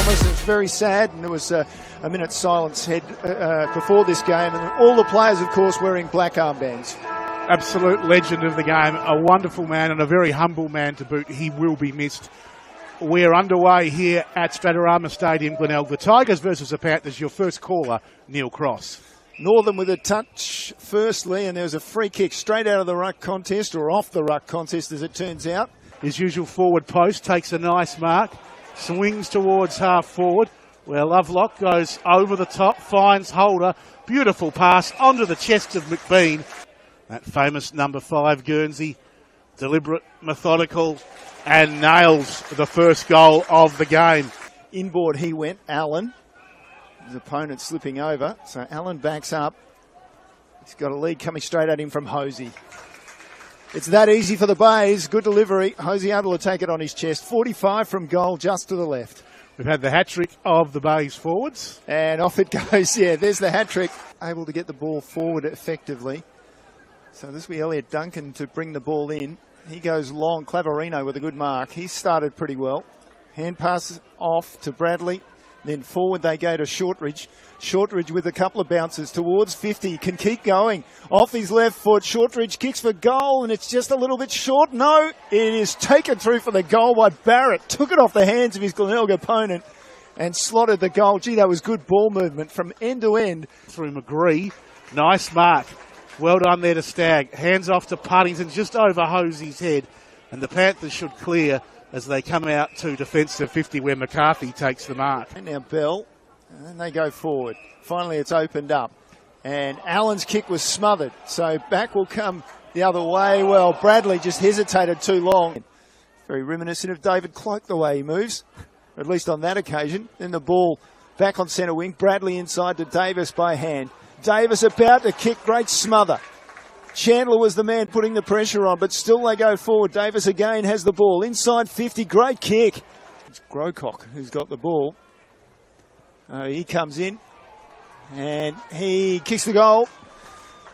promise. It's very sad, and there was a minute's silence before this game, and all the players, of course, wearing black armbands. Absolute legend of the game, a wonderful man and a very humble man to boot. He will be missed. We're underway here at Stratorama Stadium, Glenelg. The Tigers versus the Panthers. Your first caller, Neil Cross. Northern with a touch firstly, and there was a free kick straight out of the ruck contest, or off the ruck contest as it turns out. His usual forward post, takes a nice mark, swings towards half forward, where Lovelock goes over the top, finds Holder. Beautiful pass onto the chest of McBean. That famous number 5 Guernsey, deliberate, methodical, and nails the first goal of the game. Inboard he went, Allen. His opponent slipping over, so Allen backs up. He's got a lead coming straight at him from Hosey. It's that easy for the Bays. Good delivery. Hosey able to take it on his chest. 45 from goal, just to the left. We've had the hat-trick of the Bays forwards. And off it goes, yeah, there's the hat-trick. Able to get the ball forward effectively. So this will be Elliot Duncan to bring the ball in. He goes long. Clavarino with a good mark. He started pretty well. Hand pass off to Bradley. Then forward they go to Shortridge. Shortridge with a couple of bounces towards 50. Can keep going. Off his left foot. Shortridge kicks for goal, and it's just a little bit short. No, it is taken through for the goal by Barrett. Took it off the hands of his Glenelg opponent and slotted the goal. Gee, that was good ball movement from end to end. Through McGree. Nice mark. Well done there to Stagg. Hands off to Partington just over Hosey's head. And the Panthers should clear as they come out to defensive 50 where McCarthy takes the mark. And now Bell, and then they go forward. Finally it's opened up. And Allen's kick was smothered. So back will come the other way. Well, Bradley just hesitated too long. Very reminiscent of David Cloak the way he moves, at least on that occasion. Then the ball back on centre wing. Bradley inside to Davis by hand. Davis about to kick, great smother. Chandler was the man putting the pressure on, but still they go forward. Davis again has the ball. Inside 50, great kick. It's Grocock who's got the ball. He comes in and he kicks the goal.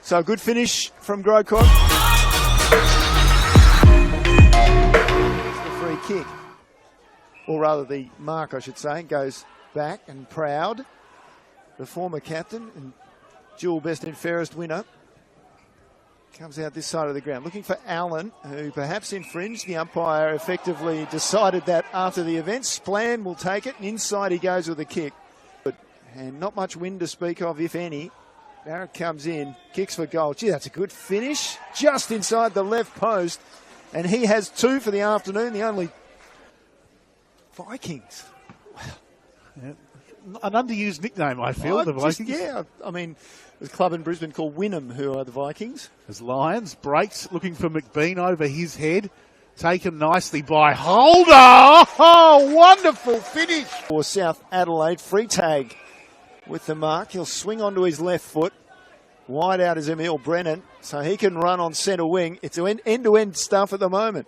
So a good finish from Grocock. It's the free kick. Or rather the mark, I should say, goes back, and Proud, the former captain and dual best and fairest winner, comes out this side of the ground, looking for Allen, who perhaps infringed. The umpire effectively decided that after the event. Splan will take it, and inside he goes with a kick. And not much wind to speak of, if any. Barrett comes in, kicks for goal. Gee, that's a good finish. Just inside the left post. And he has 2 for the afternoon, the only Vikings. Wow. Yeah. An underused nickname, I feel, the Vikings. Yeah, I mean, there's a club in Brisbane called Wynnum who are the Vikings. As Lions breaks, looking for McBean over his head. Taken nicely by Holder. Oh, wonderful finish. For South Adelaide, free tag with the mark. He'll swing onto his left foot. Wide out is Emil Brennan, so he can run on centre wing. It's end-to-end stuff at the moment.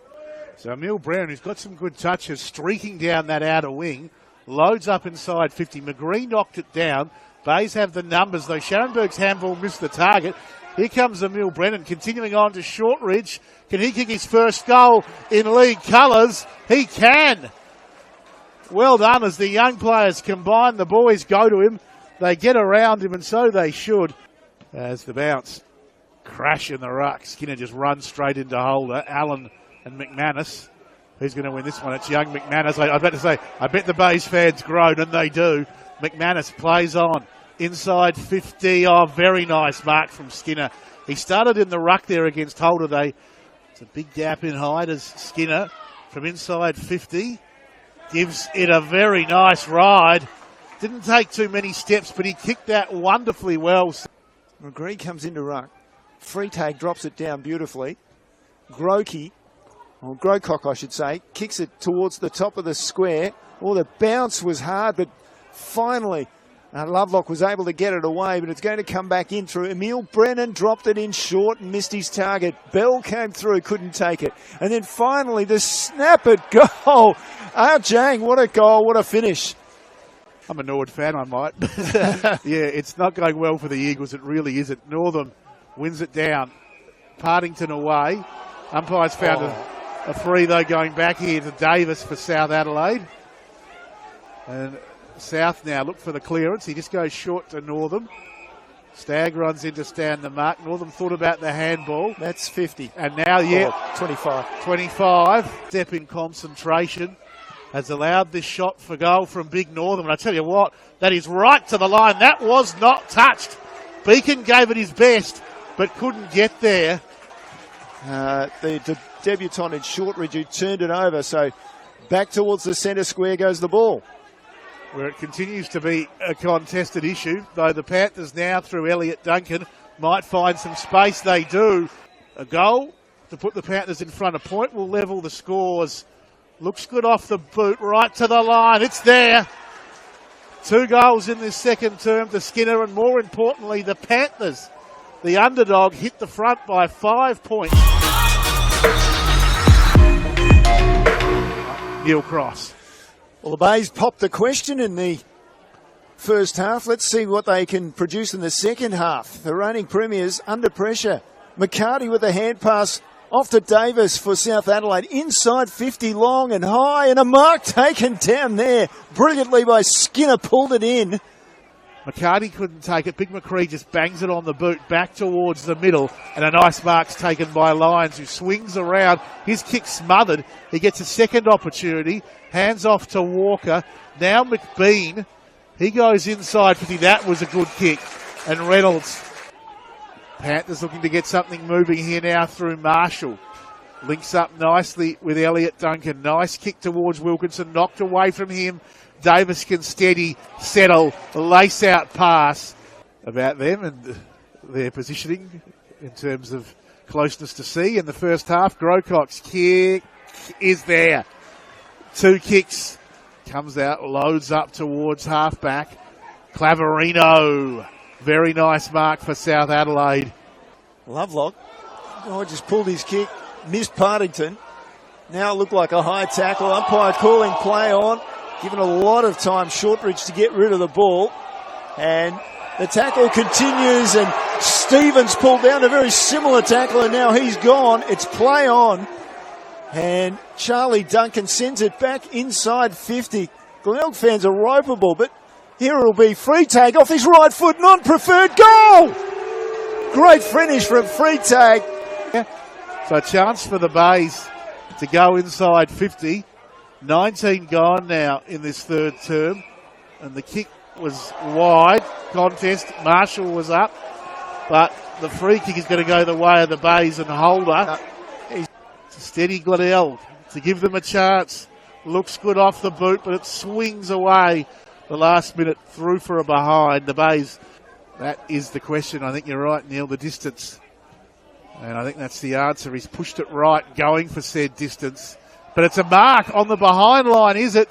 So Emil Brennan, who's got some good touches, streaking down that outer wing. Loads up inside 50. McGree knocked it down. Bays have the numbers, though. Scharenberg's handball missed the target. Here comes Emil Brennan, continuing on to Shortridge. Can he kick his first goal in league colours? He can. Well done as the young players combine. The boys go to him. They get around him, and so they should. As the bounce crash in the ruck. Skinner just runs straight into Holder. Allen and McManus. Who's going to win this one? It's young McManus. I was about to say, I bet the Bays fans groan, and they do. McManus plays on. Inside 50. Oh, very nice mark from Skinner. He started in the ruck there against Holder. It's a big gap in height as Skinner from inside 50 gives it a very nice ride. Didn't take too many steps, but he kicked that wonderfully well. McGree comes into ruck. Free tag drops it down beautifully. Grocock, I should say, kicks it towards the top of the square. Oh, the bounce was hard, but finally Lovelock was able to get it away, but it's going to come back in through. Emil Brennan dropped it in short and missed his target. Bell came through, couldn't take it. And then finally the snap at goal. Jang, what a goal, what a finish. I'm a Nord fan, I might. Yeah, it's not going well for the Eagles. It really isn't. Northern wins it down. Partington away. Umpires found a free, though, going back here to Davis for South Adelaide. And South now look for the clearance. He just goes short to Northam. Stagg runs in to stand the mark. Northam thought about the handball. That's 50. And now, 25. 25. Step in concentration has allowed this shot for goal from Big Northam. And I tell you what, that is right to the line. That was not touched. Beacon gave it his best, but couldn't get there. The debutant in Shortridge who turned it over. So back towards the centre square goes the ball. Where it continues to be a contested issue, though the Panthers now, through Elliot Duncan, might find some space. They do. A goal to put the Panthers in front. A point will level the scores. Looks good off the boot, right to the line. It's there. 2 goals in this second term to Skinner, and more importantly, the Panthers, the underdog, hit the front by 5 points. Neil Cross. Well, the Bays popped the question in the first half. Let's see what they can produce in the second half. The reigning premiers under pressure. McCarty with a hand pass off to Davis for South Adelaide. Inside 50, long and high, and a mark taken down there. Brilliantly by Skinner, pulled it in. McCarty couldn't take it. Big McCree just bangs it on the boot back towards the middle, and a nice mark's taken by Lyons, who swings around. His kick smothered. He gets a second opportunity. Hands off to Walker. Now McBean. He goes inside 50. That was a good kick. And Reynolds. Panthers looking to get something moving here now through Marshall. Links up nicely with Elliot Duncan. Nice kick towards Wilkinson. Knocked away from him. Davis can steady, settle, lace out pass. About them and their positioning in terms of closeness to sea in the first half. Grocock's kick is there. 2 kicks. Comes out, loads up towards halfback. Claverino. Very nice mark for South Adelaide. Lovelock. Just pulled his kick. Missed Partington. Now it looked like a high tackle. Umpire calling play on. Given a lot of time, Shortridge, to get rid of the ball. And the tackle continues, and Stevens pulled down a very similar tackle, and now he's gone. It's play on. And Charlie Duncan sends it back inside 50. Glenelg fans are ropeable, but here it'll be free tag off his right foot, non-preferred goal! Great finish from free tag. So a chance for the Bays to go inside 50. 19 gone now in this third term, and the kick was wide. Contest, Marshall was up, but the free kick is going to go the way of the Bays and Holder. Steady Glenelg to give them a chance. Looks good off the boot, but it swings away the last minute through for a behind. The Bays, that is the question. I think you're right, Neil, the distance. And I think that's the answer. He's pushed it right, going for said distance. But it's a mark on the behind line, is it?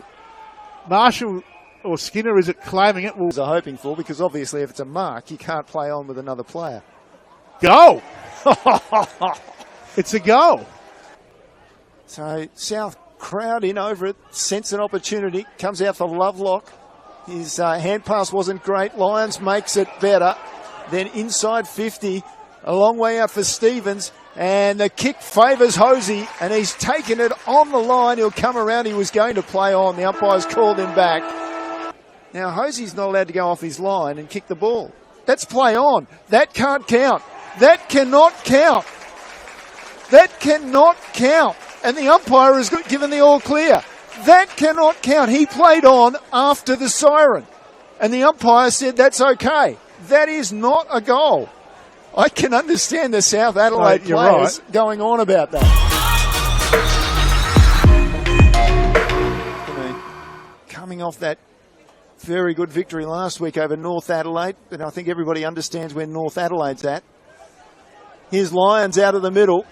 Marshall or Skinner, is it claiming it? Are hoping for, because obviously if it's a mark, you can't play on with another player. Goal! It's a goal. So South crowd in over it, sense an opportunity, comes out for Lovelock. His hand pass wasn't great. Lyons makes it better. Then inside 50, a long way out for Stevens. And the kick favours Hosey, and he's taken it on the line. He'll come around. He was going to play on. The umpire's called him back. Now, Hosey's not allowed to go off his line and kick the ball. That's play on. That can't count. That cannot count. That cannot count. And the umpire has given the all clear. That cannot count. He played on after the siren. And the umpire said that's okay. That is not a goal. I can understand the South Adelaide players going on about that. Coming off that very good victory last week over North Adelaide, but I think everybody understands where North Adelaide's at. Here's Lyons out of the middle.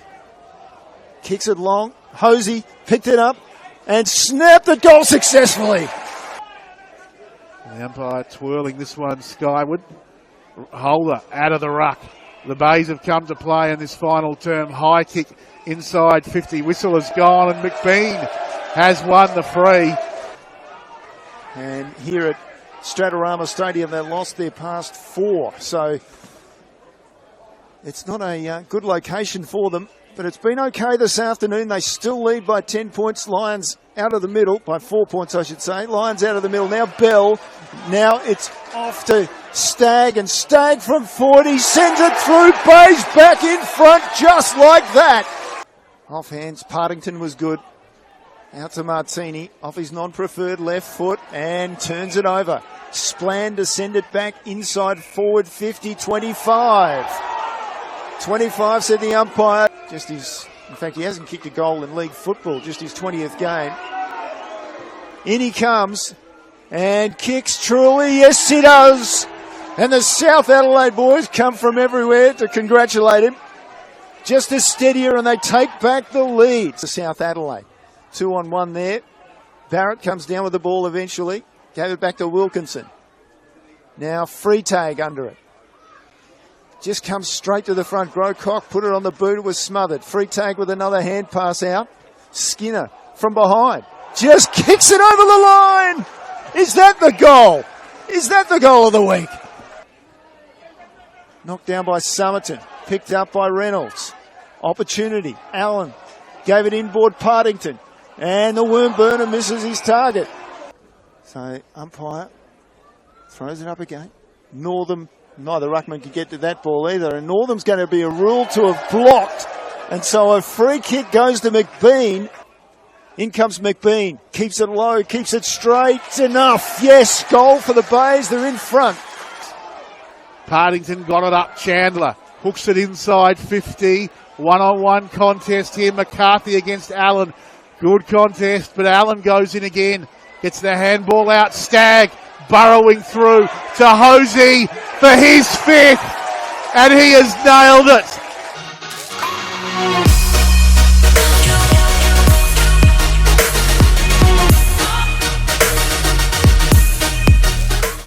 Kicks it long. Hosey picked it up and snapped the goal successfully. The umpire twirling this one skyward. Holder out of the ruck. The Bays have come to play in this final term. High kick inside 50. Whistle has gone, and McBean has won the free. And here at Stratorama Stadium, they lost their past 4. So it's not a good location for them. but it's been okay this afternoon. They still lead by 10 points. Lions out of the middle, by 4 points I should say. Lions out of the middle. Now Bell. Now it's off to Stagg, and Stagg from 40 sends it through. Bayes back in front just like that. Off hands. Partington was good. Out to Martini, off his non-preferred left foot, and turns it over. Splan to send it back inside forward 50, 25. 25 said the umpire. In fact, he hasn't kicked a goal in league football, just his 20th game. In he comes, and kicks truly, yes he does. And the South Adelaide boys come from everywhere to congratulate him. Just as steadier, and they take back the lead to South Adelaide. 2-on-1 there. Barrett comes down with the ball eventually. Gave it back to Wilkinson. Now Freitag under it. Just comes straight to the front. Grocock put it on the boot. It was smothered. Freitag with another hand pass out. Skinner from behind. Just kicks it over the line. Is that the goal? Is that the goal of the week? Knocked down by Somerton. Picked up by Reynolds. Opportunity. Allen gave it inboard. Partington. And the worm burner misses his target. So umpire throws it up again. Northam, neither ruckman could get to that ball either. And Northam's going to be a rule to have blocked. And so a free kick goes to McBean. In comes McBean. Keeps it low, keeps it straight. It's enough. Yes, goal for the Bays. They're in front. Partington got it up. Chandler hooks it inside 50. One-on-one contest here. McCarthy against Allen. Good contest, but Allen goes in again. Gets the handball out. Stagg burrowing through to Hosey for his fifth. And he has nailed it.